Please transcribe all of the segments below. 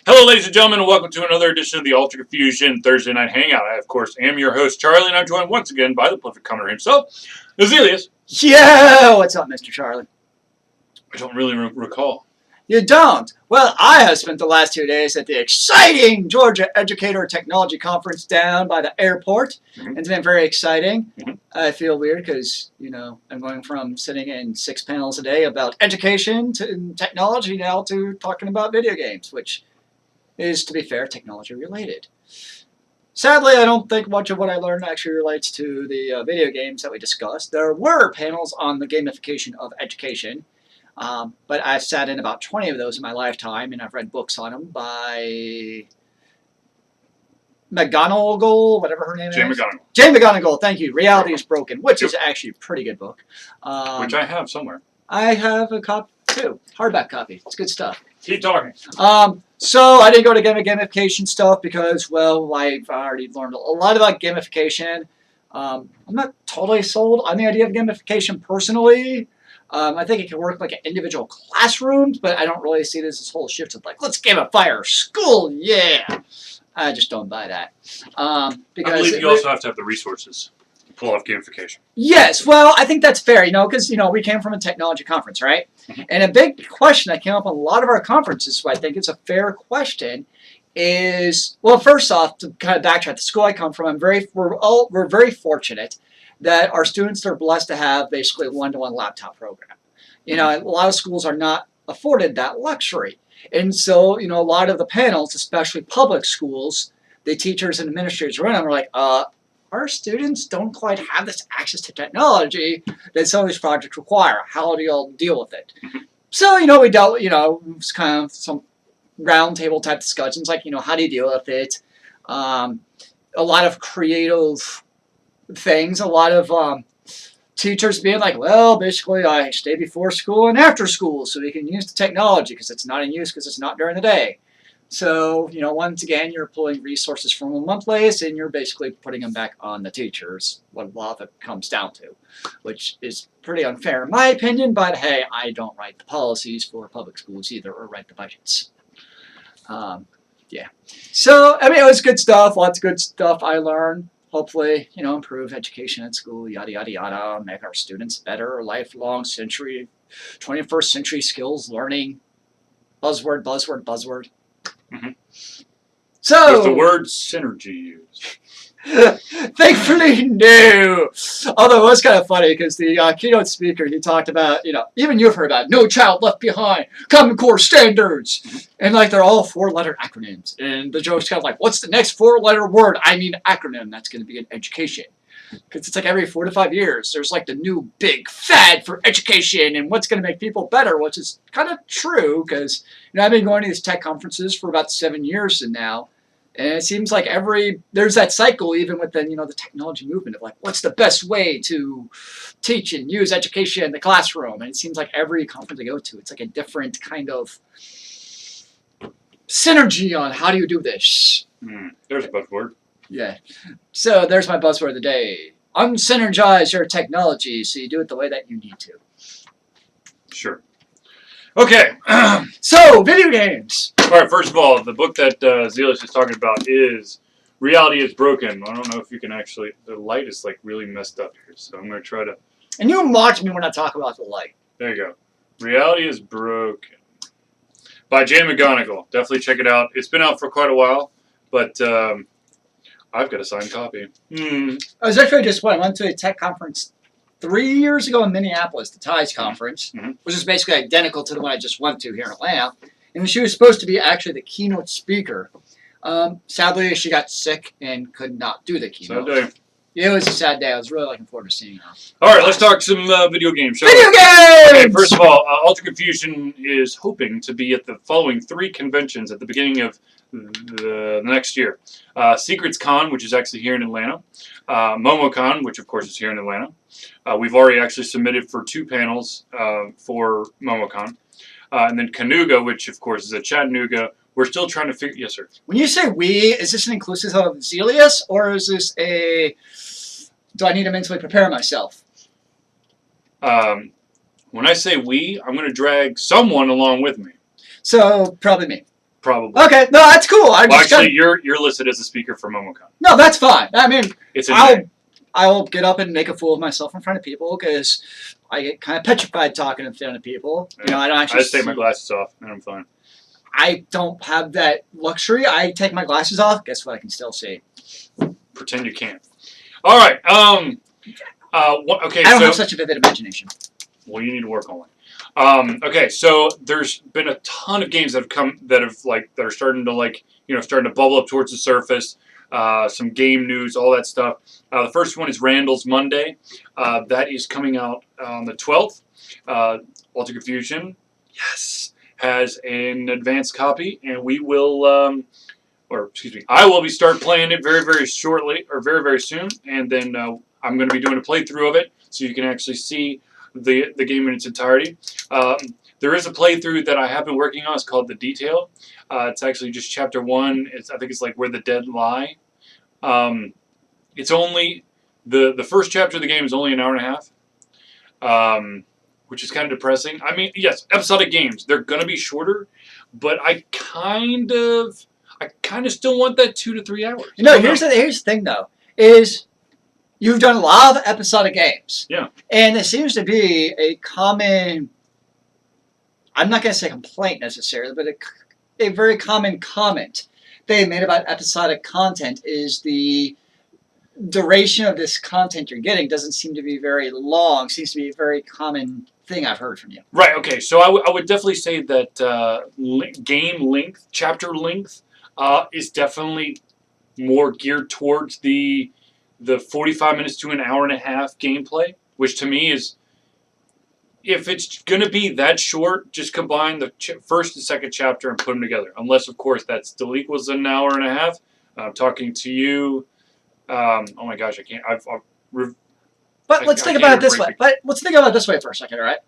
Hello, ladies and gentlemen, and welcome to another edition of the Ultra Confusion Thursday Night Hangout. I, of course, am your host, Charlie, and I'm joined once again by the prolific commenter himself, Zealeus. Yeah, what's up, Mr. Charlie? I don't really recall. You don't? Well, I have spent the last 2 days at the exciting Georgia Educator Technology Conference down by the airport. It's been very exciting. I feel weird because, I'm going from sitting in 6 panels a day about education to technology now to talking about video games, which is, to be fair, technology related. Sadly, I don't think much of what I learned actually relates to the video games that we discussed. There were panels on the gamification of education, but I've sat in about 20 of those in my lifetime, and I've read books on them by McGonagall, whatever her name is. Jane McGonagall, thank you. Reality is Broken, which is actually a pretty good book. Which I have somewhere. I have a copy too, hardback copy. It's good stuff. Keep talking. So I didn't go to gamification stuff because, well, I've already learned a lot about gamification. I'm not totally sold on the idea of gamification personally. I think it can work like in individual classrooms, but I don't really see this whole shift of like, let's gamify our school, yeah. I just don't buy that. Because I believe you also have to have the resources to pull off gamification. Yes, well, I think that's fair, because, we came from a technology conference, right? And a big question that came up on a lot of our conferences, so I think it's a fair question, is, well, first off, to kind of backtrack, the school I come from, we're very fortunate that our students are blessed to have basically a one-to-one laptop program. A lot of schools are not afforded that luxury. And so, a lot of the panels, especially public schools, the teachers and administrators run them are like, our students don't quite have this access to technology that some of these projects require. How do y'all deal with it? So, we dealt, it was kind of some roundtable type discussions, like, how do you deal with it? A lot of creative things, a lot of teachers being like, well, basically I stay before school and after school so we can use the technology because it's not in use because it's not during the day. So, once again, you're pulling resources from one place and you're basically putting them back on the teachers, what a lot of it comes down to, which is pretty unfair in my opinion, but hey, I don't write the policies for public schools either or write the budgets. Yeah. So, it was good stuff, lots of good stuff I learned. Hopefully, improve education at school, yada, yada, yada, make our students better, lifelong 21st century skills learning, buzzword, buzzword, buzzword. So, was the word synergy used? Thankfully, no. Although it was kind of funny because the keynote speaker, he talked about, even you've heard about No Child Left Behind, Common Core Standards, and like they're all 4-letter acronyms. And the joke's kind of like, what's the next 4-letter word? I mean acronym. That's going to be in education. Because it's like every 4 to 5 years, there's like the new big fad for education and what's going to make people better, which is kind of true because, I've been going to these tech conferences for about 7 years now. And it seems like there's that cycle even within, the technology movement of like, what's the best way to teach and use education in the classroom? And it seems like every conference I go to, it's like a different kind of synergy on how do you do this. There's a buzzword. Yeah. So there's my buzzword of the day. Unsynergize your technology so you do it the way that you need to. Sure. Okay. So, video games. All right, first of all, the book that Zealeus is talking about is Reality is Broken. I don't know if you can actually, the light is like really messed up here, so I'm going to try to. And you mocked me when I talk about the light. There you go. Reality is Broken by Jane McGonagall. Definitely check it out. It's been out for quite a while, but I've got a signed copy. I was actually I went to a tech conference 3 years ago in Minneapolis, the TIES conference, which is basically identical to the one I just went to here in Atlanta. And she was supposed to be actually the keynote speaker. Sadly, she got sick and could not do the keynote. Sad day. It was a sad day. I was really looking forward to seeing her. All right, let's talk some video games. Video games! Okay, first of all, Ultra Confusion is hoping to be at the following 3 conventions at the beginning of the next year. Secrets Con, which is actually here in Atlanta. MomoCon, which of course is here in Atlanta. We've already actually submitted for 2 panels for MomoCon. And then Canuga, which of course is at Chattanooga. We're still trying to figure. Yes, sir. When you say we, is this an inclusive of Zealeus, or is this a? Do I need to mentally prepare myself? When I say we, I'm going to drag someone along with me. So probably me. Probably. Okay, no, that's cool. Well, actually, you're listed as a speaker for MomoCon. No, that's fine. I mean, It's in May. I will get up and make a fool of myself in front of people because I get kind of petrified talking in front of people. Yeah. You know, I don't actually. I just take my glasses off and I'm fine. I don't have that luxury. I take my glasses off. Guess what? I can still see. Pretend you can't. All right. Okay. I don't have such a vivid imagination. Well, you need to work on it. Okay, so there's been a ton of games that are starting to bubble up towards the surface. Some game news, all that stuff. The first one is Randall's Monday. That is coming out on the 12th. Alter Confusion, yes, has an advanced copy, and we will, I will start playing it very, very shortly, or very, very soon, and then I'm going to be doing a playthrough of it, so you can actually see the game in its entirety. There is a playthrough that I have been working on. It's called The Detail. It's actually just chapter 1. I think it's like Where the Dead Lie. It's only the first chapter of the game is only an hour and a half, which is kind of depressing. I mean, yes, episodic games, they're gonna be shorter, but I kind of still want that 2 to 3 hours. You know, here's the thing though, is you've done a lot of episodic games. Yeah. And it seems to be a common, I'm not going to say complaint necessarily, but a very common comment they made about episodic content is the duration of this content you're getting doesn't seem to be very long. Seems to be a very common thing I've heard from you. Right, okay. So I would definitely say that game length, chapter length, is definitely more geared towards the 45 minutes to an hour and a half gameplay, which to me is, if it's going to be that short, just combine the first and second chapter and put them together. Unless, of course, that still equals an hour and a half. I'm talking to you. Oh my gosh, I can't. But let's think about it this way. But let's think about it this way for a second, all right?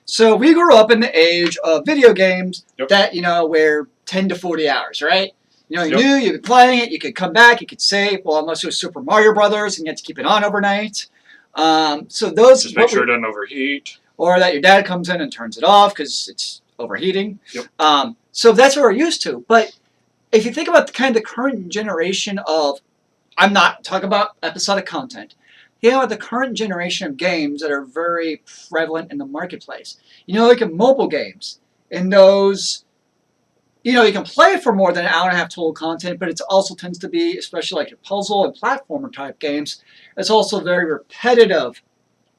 So we grew up in the age of video games that, were 10 to 40 hours, right? You knew you'd be playing it, you could come back, you could save. Well, unless it was Super Mario Brothers and you had to keep it on overnight. So those just make sure it doesn't overheat. Or that your dad comes in and turns it off because it's overheating. Yep. So that's what we're used to. But if you think about the current generation of, I'm not talking about episodic content, about the current generation of games that are very prevalent in the marketplace. Like in mobile games, and those, you can play for more than an hour and a half total content, but it also tends to be, especially like your puzzle and platformer type games, it's also a very repetitive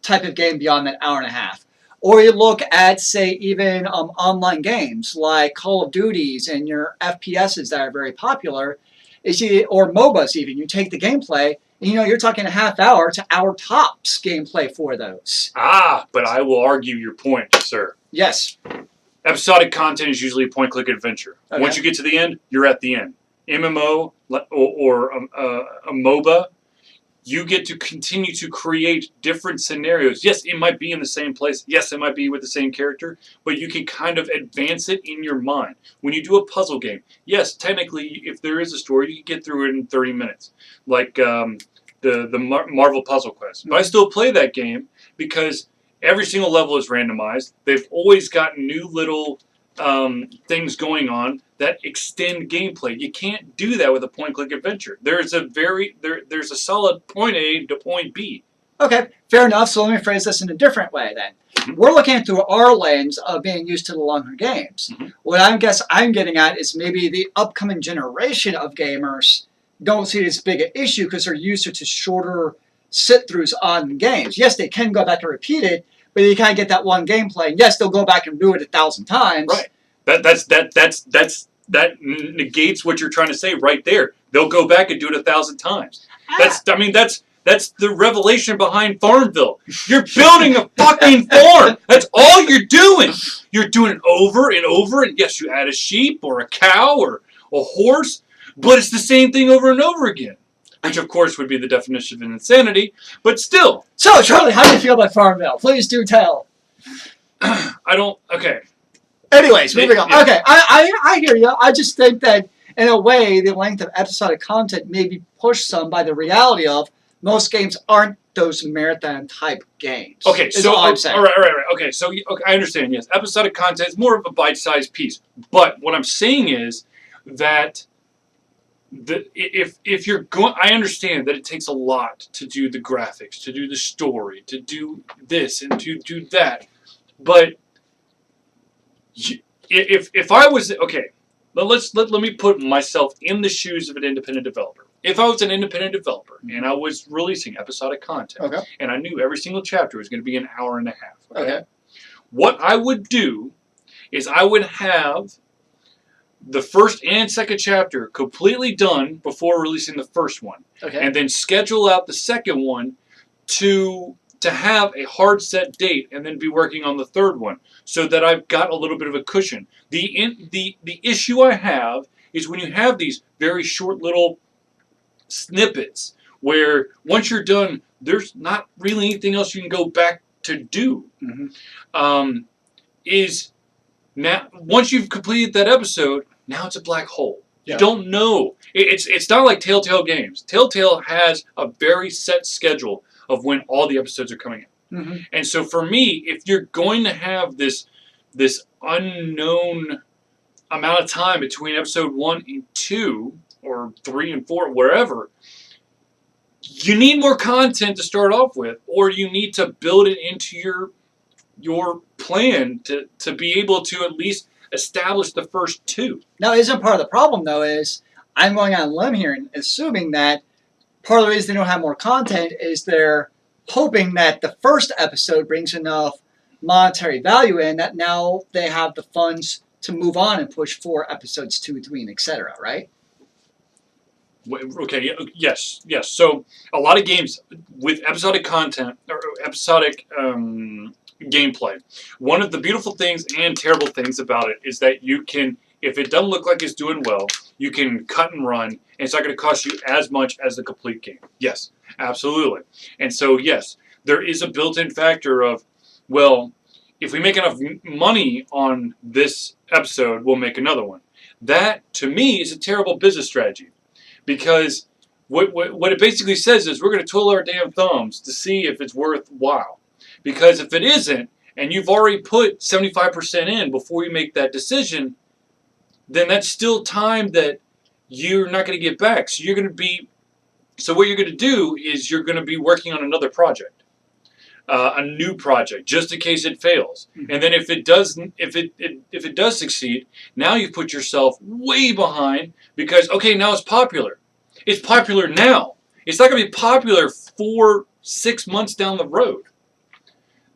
type of game beyond that hour and a half. Or you look at, say, even online games like Call of Duties and your FPSs that are very popular, or MOBAs even. You take the gameplay, and you're talking a half hour to hour tops gameplay for those. But I will argue your point, sir. Yes. Episodic content is usually a point-click adventure. Okay. Once you get to the end, you're at the end. MMO or a MOBA, you get to continue to create different scenarios. Yes, it might be in the same place. Yes, it might be with the same character, but you can kind of advance it in your mind. When you do a puzzle game, yes, technically, if there is a story, you can get through it in 30 minutes, like the Marvel Puzzle Quest. But I still play that game because every single level is randomized. They've always got new little things going on that extend gameplay. You can't do that with a point-click adventure. There's a solid point A to point B. Okay, fair enough. So let me phrase this in a different way then. Mm-hmm. We're looking at through our lens of being used to the longer games. Mm-hmm. What I'm getting at is maybe the upcoming generation of gamers don't see it as big an issue because they're used to shorter sit-throughs on games. Yes, they can go back and repeat it, but you kind of get that one gameplay. Yes, they'll go back and do it 1,000 times. Right. That negates what you're trying to say right there. They'll go back and do it 1,000 times. That's the revelation behind Farmville. You're building a fucking farm. That's all you're doing. You're doing it over and over, and yes, you add a sheep or a cow or a horse, but it's the same thing over and over again. Which, of course, would be the definition of insanity, but still. So, Charlie, how do you feel about Farmville? Please do tell. Okay. Anyways, moving on. Yeah. Okay, I hear you. I just think that, in a way, the length of episodic content may be pushed some by the reality of most games aren't those marathon-type games. Okay, so all I'm saying. All right. Okay, so I understand, yes. Episodic content is more of a bite-sized piece. But what I'm saying is, that if you're going, I understand that it takes a lot to do the graphics, to do the story, to do this and to do that, but if I was okay, let me put myself in the shoes of an independent developer. If I was an independent developer and I was releasing episodic content, Okay. and I knew every single chapter was going to be an hour and a half, Okay. what I would do is I would have the first and second chapter completely done before releasing the first one, Okay. and then schedule out the second one to have a hard set date, and then be working on the third one, so that I've got a little bit of a cushion. The issue I have is when you have these very short little snippets where once you're done, there's not really anything else you can go back to do. Mm-hmm. Is now once you've completed that episode, now it's a black hole. Yeah. You don't know. It's not like Telltale Games. Telltale has a very set schedule of when all the episodes are coming out. Mm-hmm. And so for me, if you're going to have this unknown amount of time between episode 1 and 2, or 3 and 4, wherever, you need more content to start off with, or you need to build it into your plan to be able to at least establish the first 2. Now, isn't part of the problem, though, is I'm going on a limb here and assuming that part of the reason they don't have more content is they're hoping that the first episode brings enough monetary value in that now they have the funds to move on and push for episodes 2, 3, and etc., right? Okay, yes. So a lot of games with episodic content or episodic gameplay, one of the beautiful things and terrible things about it is that you can, if it doesn't look like it's doing well, you can cut and run, and it's not going to cost you as much as the complete game. Yes, absolutely. And so, yes, there is a built-in factor of, well, if we make enough money on this episode, we'll make another one. That, to me, is a terrible business strategy, because what it basically says is we're going to twiddle our damn thumbs to see if it's worthwhile. Because if it isn't, and you've already put 75% in before you make that decision, then that's still time that you're not going to get back. So what you're going to do is you're going to be working on another project, a new project, just in case it fails. Mm-hmm. And then if it does succeed, now you put yourself way behind because, okay, now it's popular. It's popular now. It's not going to be popular 4-6 months down the road.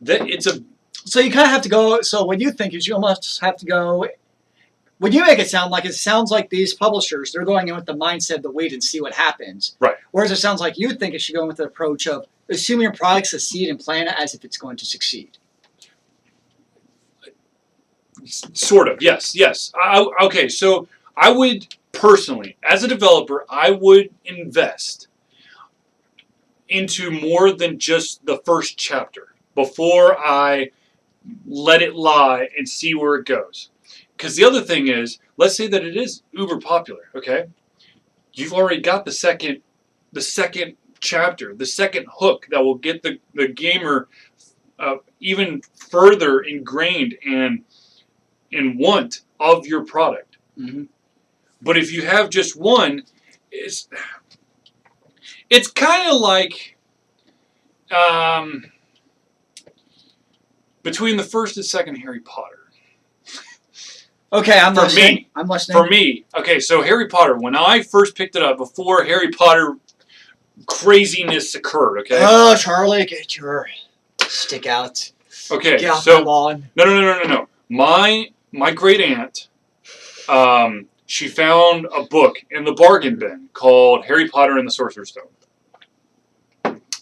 So you kind of have to go. So what you think is you almost have to go. When you make it sounds like these publishers, they're going in with the mindset to wait and see what happens. Right. Whereas it sounds like you think it should go in with the approach of assuming your product succeed and plan it as if it's going to succeed. Sort of, yes. Okay, so I would personally, as a developer, I would invest into more than just the first chapter before I let it lie and see where it goes. Because the other thing is, let's say that it is uber popular, okay? You've already got the second chapter, the second hook that will get the gamer even further ingrained in want of your product. Mm-hmm. But if you have just one, it's kind of like between the first and second Harry Potter. Okay, I'm listening. For me, okay, so Harry Potter, when I first picked it up, before Harry Potter craziness occurred, okay? Oh, Charlie, get your stick out. Okay, Get off so my lawn. No. My great aunt, she found a book in the bargain bin called Harry Potter and the Sorcerer's Stone.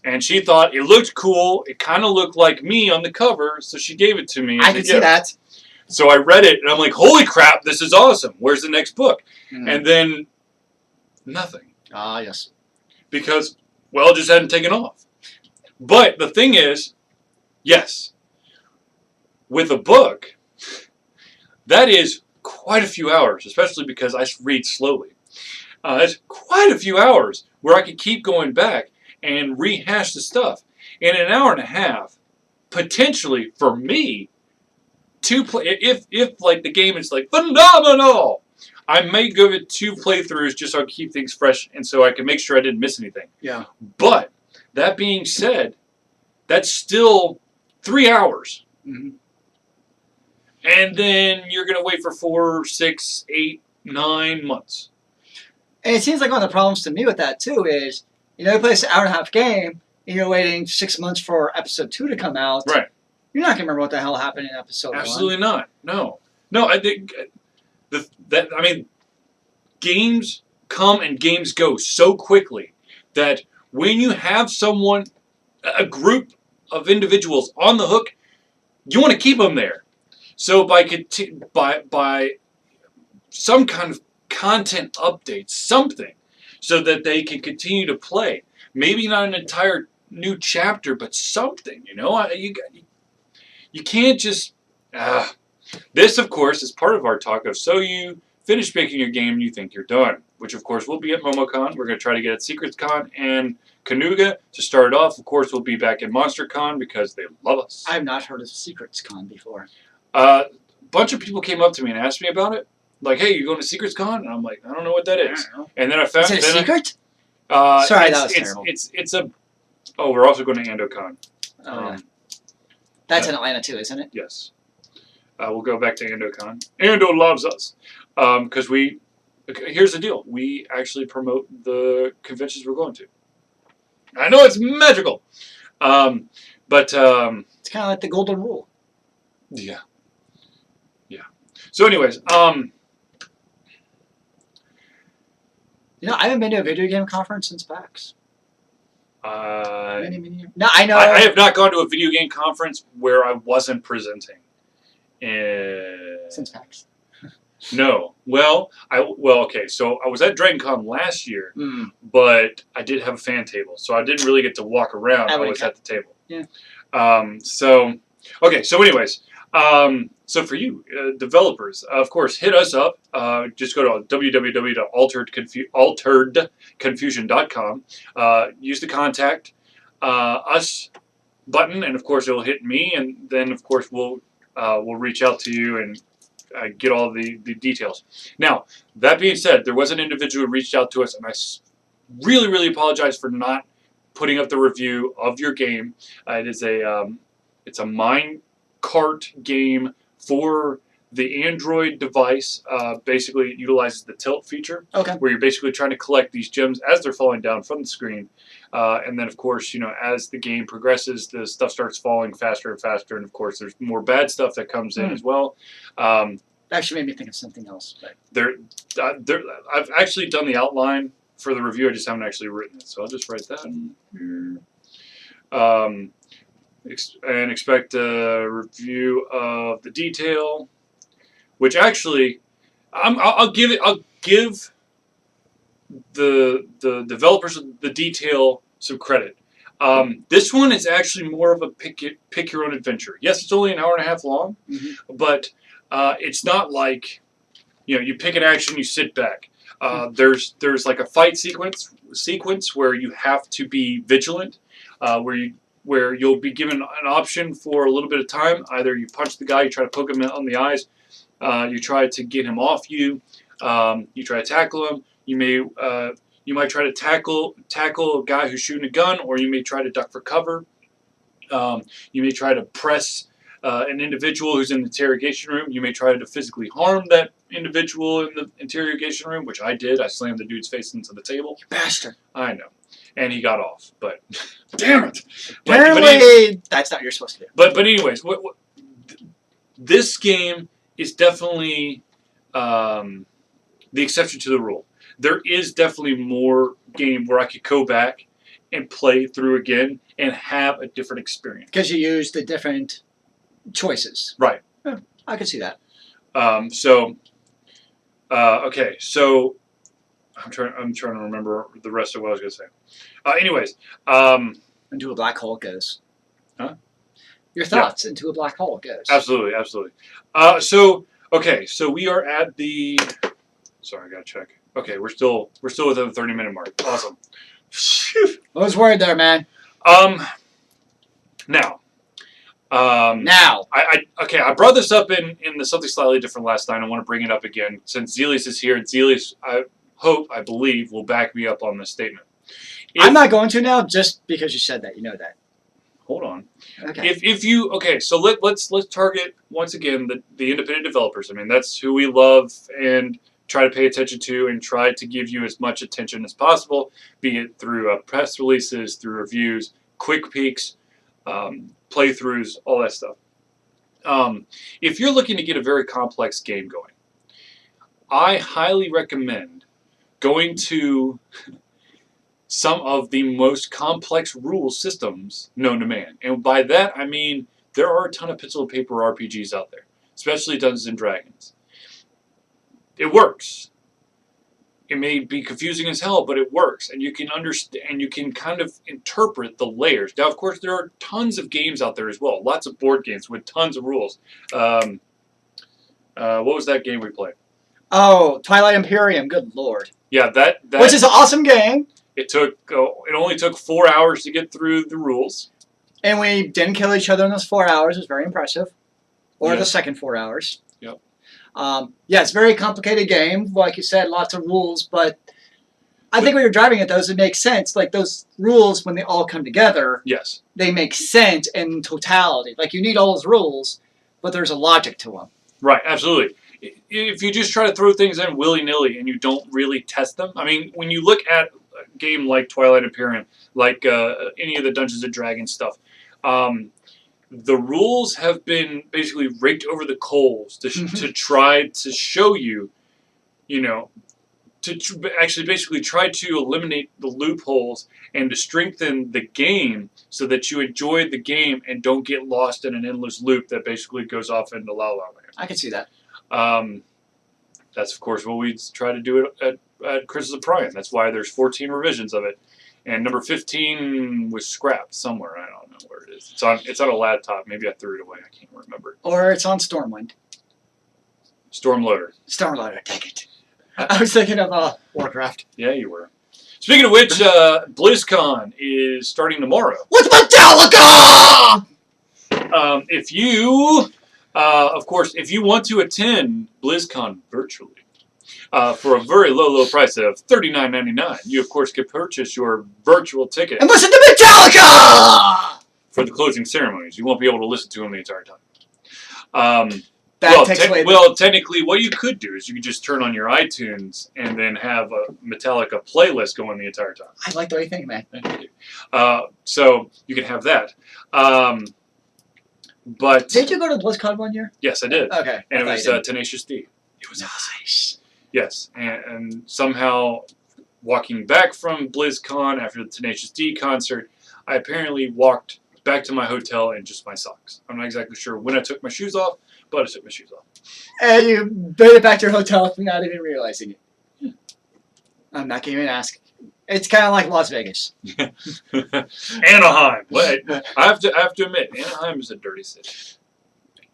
And she thought it looked cool. It kind of looked like me on the cover, so she gave it to me. I can see that. So I read it, and I'm like, holy crap, this is awesome. Where's the next book? Mm. And then nothing. Ah, yes. Because, well, it just hadn't taken off. But the thing is, yes, with a book, that is quite a few hours, especially because I read slowly. That's quite a few hours where I could keep going back and rehash the stuff. In an hour and a half, potentially, for me, if like the game is like phenomenal, I may give it 2 playthroughs just so I can keep things fresh and so I can make sure I didn't miss anything. Yeah. But that being said, that's still 3 hours. Mm-hmm. And then you're going to wait for 4, 6, 8, 9 months. And it seems like one of the problems to me with that too is, you play this hour-and-a-half game, and you're waiting 6 months for episode 2 to come out. Right. You're not gonna remember what the hell happened in episode 1. Absolutely not. No. I think games come and games go so quickly that when you have a group of individuals on the hook, you want to keep them there. So by some kind of content update, something, so that they can continue to play. Maybe not an entire new chapter, but something. You can't just. This, of course, is part of our talk of so you finish making your game and you think you're done, which of course will be at MomoCon. We're going to try to get at SecretsCon and Kanuga to start it off. Of course, we'll be back at MonsterCon because they love us. I have not heard of SecretsCon before. A bunch of people came up to me and asked me about it. Like, hey, you going to SecretsCon? And I'm like, I don't know what that is. And then I found. Is it a secret? Sorry, that was terrible. It's a. Oh, we're also going to AndoCon. Yeah. That's in Atlanta too, isn't it? Yes. We'll go back to AndoCon. Ando loves us because here's the deal. We actually promote the conventions we're going to. I know it's magical, but it's kind of like the golden rule. Yeah. So, anyways, I haven't been to a video game conference since PAX. Many years. No, I know. I have not gone to a video game conference where I wasn't presenting. Since PAX. No. Okay. So I was at DragonCon last year, but I did have a fan table, so I didn't really get to walk around. I was at the table. Yeah. So anyways, so for you developers, of course, hit us up. Just go to www.alteredconfusion.com. Use the contact us button, and of course, it'll hit me, and then of course we'll reach out to you and get all the details. Now, that being said, there was an individual who reached out to us, and I really, really apologize for not putting up the review of your game. It's a minecart game for the Android device. Basically, it utilizes the tilt feature, where you're basically trying to collect these gems as they're falling down from the screen. And then, of course, as the game progresses, the stuff starts falling faster and faster. And, of course, there's more bad stuff that comes in as well. Actually made me think of something else. But I've actually done the outline for the review. I just haven't actually written it. So I'll just write that in here. And expect a review of the detail, which actually, I'll give the developers of the detail some credit. This one is actually more of a pick your own adventure. Yes, it's only an hour and a half long, but it's not like you pick an action, you sit back. There's like a fight sequence where you have to be vigilant, where you'll be given an option for a little bit of time. Either you punch the guy, you try to poke him on the eyes, you try to get him off you, you try to tackle him. You might try to tackle a guy who's shooting a gun, or you may try to duck for cover. You may try to press an individual who's in the interrogation room. You may try to physically harm that individual in the interrogation room, which I did. I slammed the dude's face into the table. You bastard. I know. And he got off, but damn it! Apparently, that's not what you're supposed to do. But anyways, this game is definitely the exception to the rule. There is definitely more game where I could go back and play through again and have a different experience. Because you use the different choices. Right. Yeah, I can see that. Okay, so I'm trying to remember the rest of what I was going to say. Anyways, into a black hole goes. Huh? Your thoughts into a black hole goes. Absolutely. So we are at the. Sorry, I gotta check. Okay, we're still within the 30-minute mark. Awesome. I was worried there, man. Now, Now. I brought this up in the something slightly different last night. I want to bring it up again since Zealeus is here, and Zealeus, I believe, will back me up on this statement. I'm not going to now, just because you said that. You know that. Hold on. Okay. If you so let's target once again the independent developers. I mean, that's who we love and try to pay attention to and try to give you as much attention as possible, be it through press releases, through reviews, quick peeks, playthroughs, all that stuff. If you're looking to get a very complex game going, I highly recommend going to some of the most complex rule systems known to man. And by that, I mean there are a ton of pencil and paper RPGs out there, especially Dungeons and Dragons. It works. It may be confusing as hell, but it works, and you can understand, and you can kind of interpret the layers. Now, of course, there are tons of games out there as well. Lots of board games with tons of rules. What was that game we played? Oh, Twilight Imperium. Good lord. Yeah, that which is an awesome game. It only took 4 hours to get through the rules, and we didn't kill each other in those 4 hours. It was very impressive. Or yes. The second 4 hours. Yep. Yeah, it's a very complicated game. Like you said, lots of rules, but I think when you're driving at those, it makes sense. Like those rules, when they all come together, yes, they make sense in totality. Like you need all those rules, but there's a logic to them. Right, absolutely. If you just try to throw things in willy-nilly and you don't really test them, I mean, when you look at a game like Twilight Imperium, like any of the Dungeons and Dragons stuff, the rules have been basically raked over the coals to try to show you, to actually basically try to eliminate the loopholes and to strengthen the game so that you enjoy the game and don't get lost in an endless loop that basically goes off into La La Land. I can see that. That's, of course, what we try to do at Chris's of Prion. That's why there's 14 revisions of it. And number 15 was scrapped somewhere. I don't know where it is. It's on a laptop. Maybe I threw it away. I can't remember. Or it's on Stormwind. Stormloader. Stormloader, take it. I was thinking of Warcraft. Yeah, you were. Speaking of which, BlizzCon is starting tomorrow. With Metallica! If you, of course, if you want to attend BlizzCon virtually, for a very low price of $39.99, you, of course, can purchase your virtual ticket. And listen to Metallica! For the closing ceremonies. You won't be able to listen to them the entire time. Technically, what you could do is you could just turn on your iTunes and then have a Metallica playlist going the entire time. I like the way you think, man. So you can have that. But did you go to BlizzCon one year? Yes, I did. Okay. And it was Tenacious D. It was nice. Yes, and somehow walking back from BlizzCon after the Tenacious D concert, I apparently walked back to my hotel in just my socks. I'm not exactly sure when I took my shoes off, but I took my shoes off. And you made it back to your hotel without even realizing it. Yeah. I'm not going to even ask. It's kind of like Las Vegas. Anaheim. Wait, I have to admit, Anaheim is a dirty city.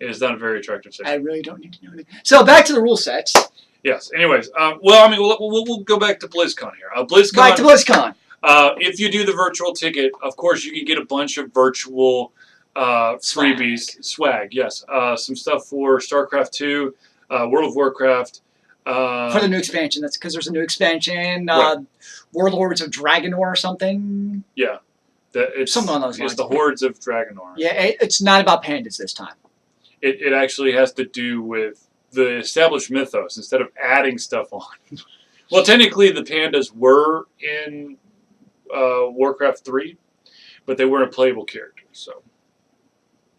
It is not a very attractive city. I really don't need to know anything. So back to the rule sets. Yes. Anyways, we'll go back to BlizzCon here. BlizzCon. Back to BlizzCon. If you do the virtual ticket, of course, you can get a bunch of virtual freebies, swag. Yes, some stuff for StarCraft 2, World of Warcraft. For the new expansion, that's because there's a new expansion. Right. Warlords of Dragonor or something. Yeah, something on those lines. It's the Hordes of Dragonor. Yeah, it's not about pandas this time. It actually has to do with the established mythos instead of adding stuff on. Well, technically, the pandas were in Warcraft 3, but they weren't playable characters. So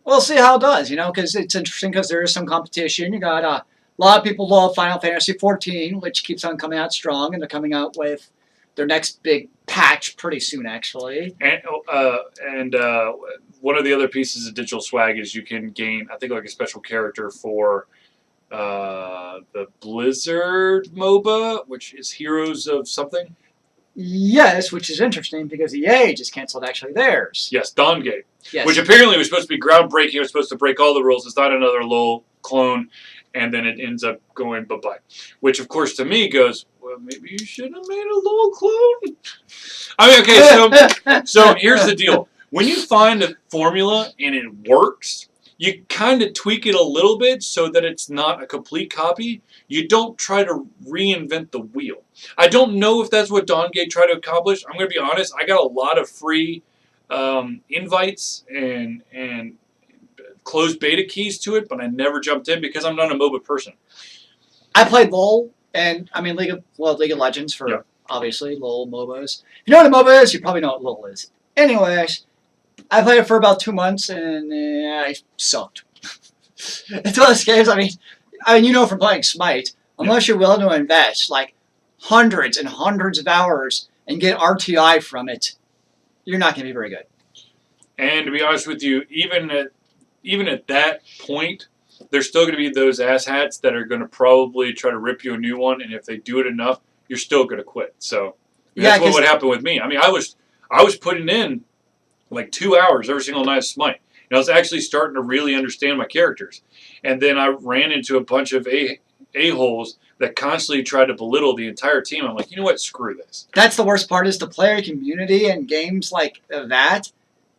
we'll see how it does. Because it's interesting because there is some competition. You got a lot of people love Final Fantasy XIV, which keeps on coming out strong, and they're coming out with their next big patch pretty soon, actually. And one of the other pieces of digital swag is you can gain, I think, like a special character for the Blizzard MOBA, which is Heroes of something. Yes, which is interesting because EA just canceled actually theirs. Yes, Dawngate. Yes. Which apparently was supposed to be groundbreaking. It was supposed to break all the rules. It's not another LoL clone. And then it ends up going bye-bye. Which, of course, to me goes, well, maybe you should have made a LoL clone. I mean, okay, so here's the deal. when you find a formula and it works, you kind of tweak it a little bit so that it's not a complete copy. You don't try to reinvent the wheel. I don't know if that's what Dawngate tried to accomplish. I'm going to be honest. I got a lot of free invites and closed beta keys to it, but I never jumped in because I'm not a MOBA person. I played LoL, and I mean League of Legends for obviously LoL MOBAs. If you know what a MOBA is, you probably know what LoL is. Anyways, I played it for about 2 months, and I sucked. It's one of those games. I mean, you know from playing Smite, unless you're willing to invest like hundreds and hundreds of hours and get RTI from it, you're not going to be very good. And to be honest with you, even at that point, there's still going to be those asshats that are going to probably try to rip you a new one, and if they do it enough, you're still going to quit. So that's what would happen with me. I mean, I was putting in like 2 hours every single night of Smite. And I was actually starting to really understand my characters. And then I ran into a bunch of a-holes that constantly tried to belittle the entire team. I'm like, you know what? Screw this. That's the worst part is the player community and games like that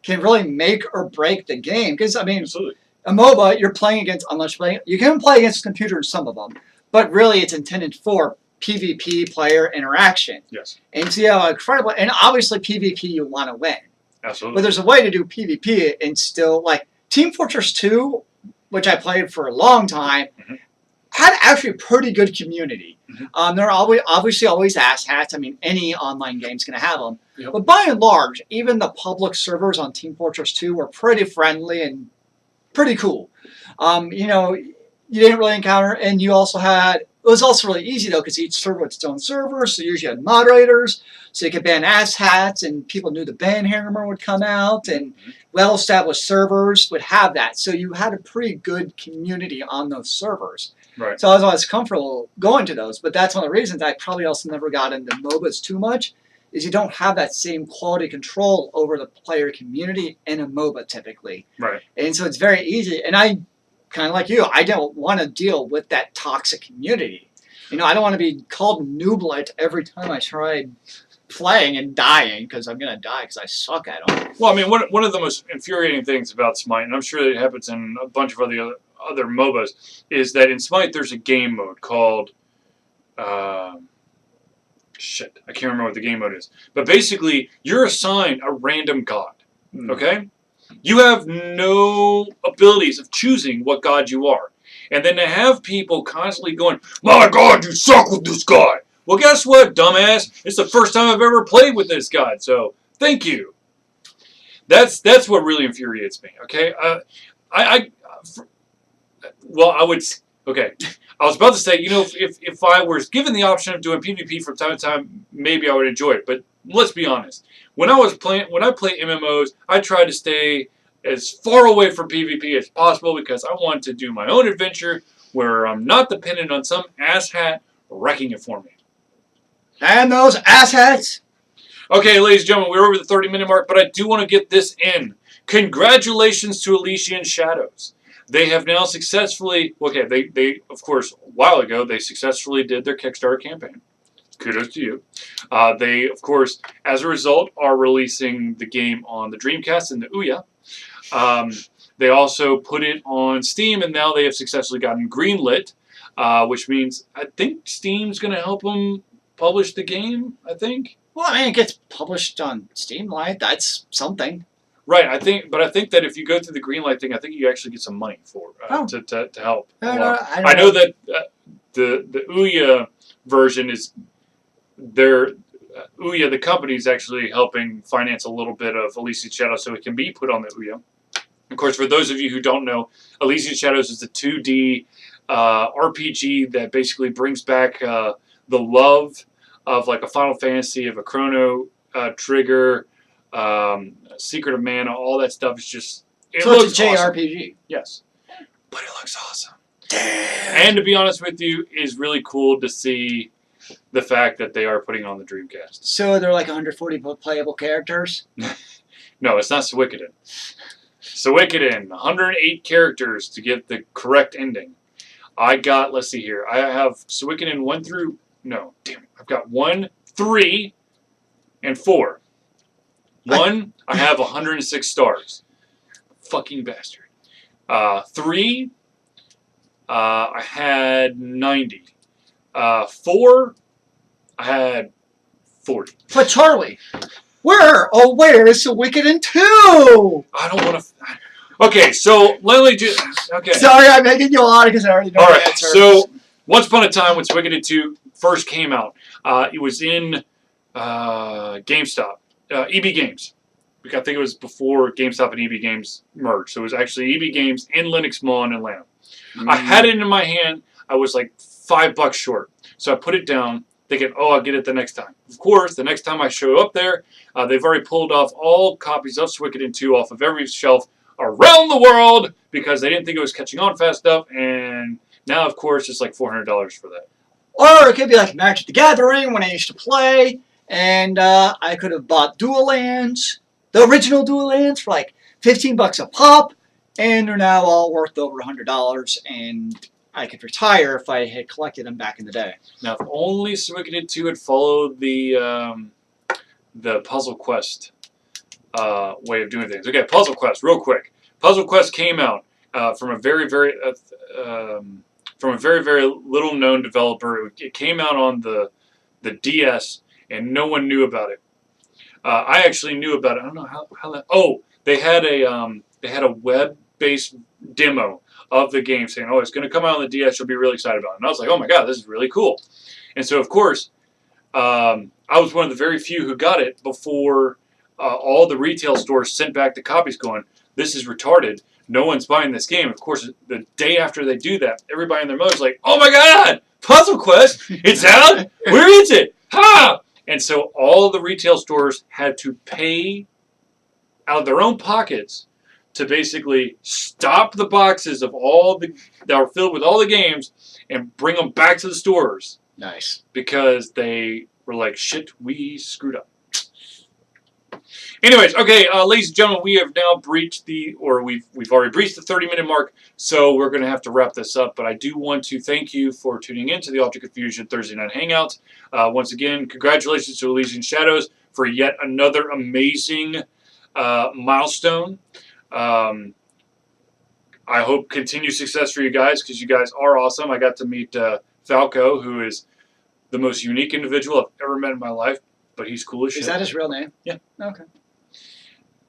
can really make or break the game. Because, I mean, absolutely. A MOBA, you're playing against, unless you're playing, you can play against a computer in some of them, but really it's intended for PvP player interaction. Yes. And see how incredible, and obviously PvP you want to win. Absolutely. But there's a way to do PvP and still, like, Team Fortress 2, which I played for a long time, had actually a pretty good community. There are obviously always asshats. I mean, any online game's going to have them. Yep. But by and large, even the public servers on Team Fortress 2 were pretty friendly and pretty cool. You know, you didn't really encounter, and you also had, it was also really easy though because each server had its own server, so you usually had moderators, so you could ban asshats, and people knew the ban hammer would come out, and well-established servers would have that. So you had a pretty good community on those servers. Right. So I was always comfortable going to those, but that's one of the reasons I probably also never got into MOBAs too much, is you don't have that same quality control over the player community in a MOBA typically. Right. And so it's very easy. And I, kind of like you, I don't want to deal with that toxic community. You know, I don't want to be called nooblet every time I try playing and dying, because I'm going to die because I suck at them. Well, I mean, one of the most infuriating things about Smite, and I'm sure it happens in a bunch of other MOBAs, is that in Smite there's a game mode called... shit, I can't remember what the game mode is. But basically, you're assigned a random god, okay? You have no abilities of choosing what god you are. And then to have people constantly going, my god, you suck with this guy. Well, guess what, dumbass? It's the first time I've ever played with this god, so thank you. That's what really infuriates me, okay? Okay. I was about to say, you know, if I was given the option of doing PvP from time to time, maybe I would enjoy it. But let's be honest. When I play MMOs, I try to stay as far away from PvP as possible because I want to do my own adventure where I'm not dependent on some asshat wrecking it for me. And those asshats. Okay, ladies and gentlemen, we're over the 30-minute mark, but I do want to get this in. Congratulations to Elysian Shadows. They have now successfully, okay, they of course, a while ago, they successfully did their Kickstarter campaign. Kudos to you. They, of course, as a result, are releasing the game on the Dreamcast and the Ouya. They also put it on Steam, and now they have successfully gotten greenlit, which means I think Steam's going to help them publish the game, I think. Well, I mean, it gets published on Steam Light. That's something. Right, I think that if you go through the greenlight thing, I think you actually get some money for to help. I know that the Ouya version is Ouya, the company, is actually helping finance a little bit of Elysian Shadows so it can be put on the Ouya. Of course, for those of you who don't know, Elysian Shadows is a 2D RPG that basically brings back the love of like a Final Fantasy, of a Chrono Trigger, Secret of Mana, all that stuff is just... So it's a JRPG. Awesome. Yes. But it looks awesome. Damn. And to be honest with you, it's really cool to see the fact that they are putting on the Dreamcast. So they're like 140 playable characters? No, it's not Suikoden. Suikoden, 108 characters to get the correct ending. I got, let's see here, I have Suikoden 1 through... No, damn it. I've got 1, 3, and 4. 1, I have 106 stars. Fucking bastard. 3, I had 90. 4, I had 40. But Charlie, where is the Wicked in 2? I don't want to. Okay, so let me just. Okay. Sorry, I'm making you lie because I already know the answer. So once upon a time, when Wicked in 2 first came out, it was in GameStop, EB Games. I think it was before GameStop and EB Games merged. So it was actually EB Games in Lenox Mall in Atlanta. I had it in my hand. I was like $5 short. So I put it down thinking, oh, I'll get it the next time. Of course, the next time I show up there, they've already pulled off all copies of Suikoden 2 off of every shelf around the world because they didn't think it was catching on fast enough. And now, of course, it's like $400 for that. Or it could be like Magic the Gathering when I used to play, and I could have bought Dual Lands, the original Dual Lands, for like $15 a pop, and they're now all worth over $100, and I could retire if I had collected them back in the day. Now, if only Suikoden 2 had followed the Puzzle Quest way of doing things. Okay, Puzzle Quest, real quick. Puzzle Quest came out from a very, very little known developer. It came out on the DS, and no one knew about it. I actually knew about it. I don't know how that. Oh, they had a web-based demo of the game saying, "Oh, it's going to come out on the DS. You'll be really excited about it." And I was like, "Oh my god, this is really cool!" And so, of course, I was one of the very few who got it before all the retail stores sent back the copies, going, "This is retarded. No one's buying this game." Of course, the day after they do that, everybody and their mother's like, "Oh my god, Puzzle Quest! It's out! Where is it? Ha!" And so all the retail stores had to pay out of their own pockets to basically stop the boxes of that were filled with all the games and bring them back to the stores. Nice. Because they were like, shit, we screwed up. Anyways, okay, ladies and gentlemen, we have now breached we've already breached the 30-minute mark, so we're going to have to wrap this up. But I do want to thank you for tuning in to the Ultra Confusion Thursday Night Hangout. Once again, congratulations to Elysian Shadows for yet another amazing milestone. I hope continued success for you guys because you guys are awesome. I got to meet Falco, who is the most unique individual I've ever met in my life, but he's cool as shit. Is that his real name? Yeah. Okay.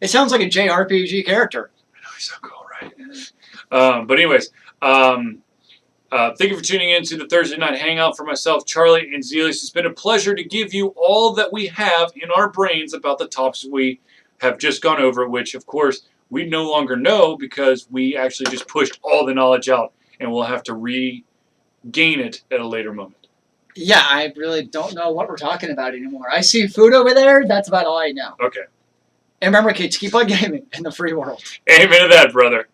It sounds like a JRPG character. I know, he's so cool, right? But anyways, thank you for tuning in to the Thursday Night Hangout. For myself, Charlie, and Zealeus, it's been a pleasure to give you all that we have in our brains about the topics we have just gone over, which, of course, we no longer know because we actually just pushed all the knowledge out, and we'll have to regain it at a later moment. Yeah, I really don't know what we're talking about anymore. I see food over there. That's about all I know. Okay. And remember, kids, keep on gaming in the free world. Amen to that, brother.